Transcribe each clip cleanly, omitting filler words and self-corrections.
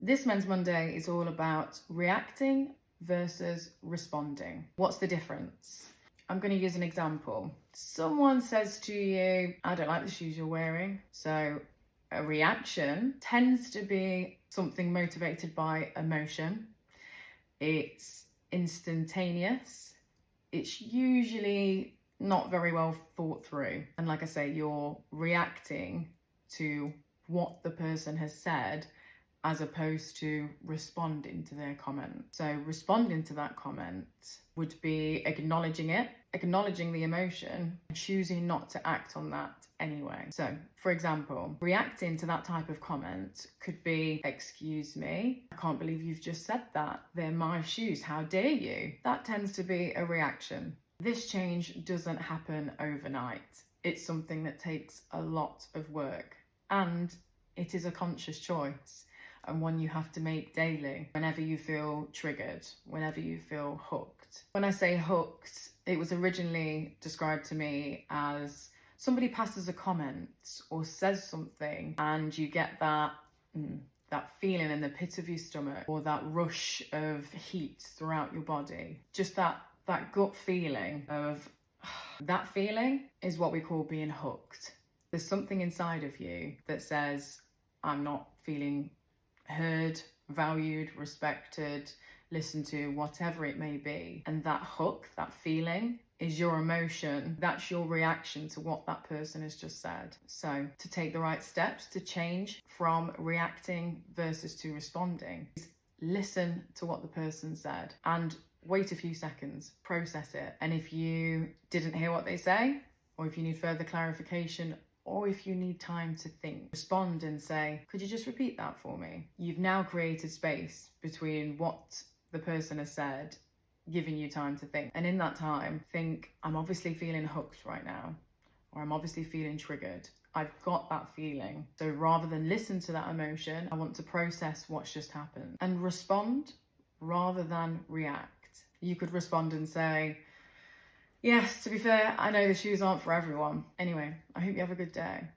This Men's Monday is all about reacting versus responding. What's the difference? I'm going to use an example. Someone says to you, I don't like the shoes you're wearing. So a reaction tends to be something motivated by emotion. It's instantaneous. It's usually not very well thought through. And like I say, you're reacting to what the person has said as opposed to responding to their comment. So responding to that comment would be acknowledging it, acknowledging the emotion, and choosing not to act on that anyway. So, for example, reacting to that type of comment could be, excuse me, I can't believe you've just said that. They're my shoes, how dare you? That tends to be a reaction. This change doesn't happen overnight. It's something that takes a lot of work, and it is a conscious choice, and one you have to make daily whenever you feel triggered, whenever you feel hooked. When I say hooked, it was originally described to me as somebody passes a comment or says something and you get that feeling in the pit of your stomach, or that rush of heat throughout your body. Just that gut feeling of that feeling is what we call being hooked. There's something inside of you that says, I'm not feeling heard, valued, respected, listened to, whatever it may be. And that hook, that feeling, is your emotion. That's your reaction to what that person has just said. So to take the right steps to change from reacting versus to responding is listen to what the person said and wait a few seconds, process it. And if you didn't hear what they say, or if you need further clarification, or if you need time to think, respond and say, could you just repeat that for me? You've now created space between what the person has said, giving you time to think. And in that time, think, I'm obviously feeling hooked right now, or I'm obviously feeling triggered. I've got that feeling. So rather than listen to that emotion, I want to process what's just happened and respond rather than react. You could respond and say, yes, to be fair, I know the shoes aren't for everyone. Anyway, I hope you have a good day.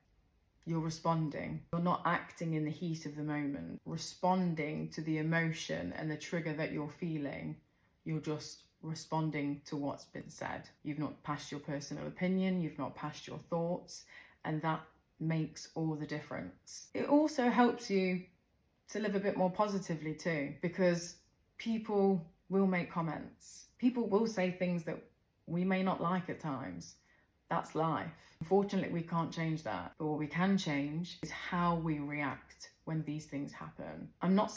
You're responding. You're not acting in the heat of the moment. Responding to the emotion and the trigger that you're feeling. You're just responding to what's been said. You've not passed your personal opinion. You've not passed your thoughts. And that makes all the difference. It also helps you to live a bit more positively too, because people will make comments. People will say things that we may not like at times. That's life. Unfortunately, we can't change that. But what we can change is how we react when these things happen. I'm not saying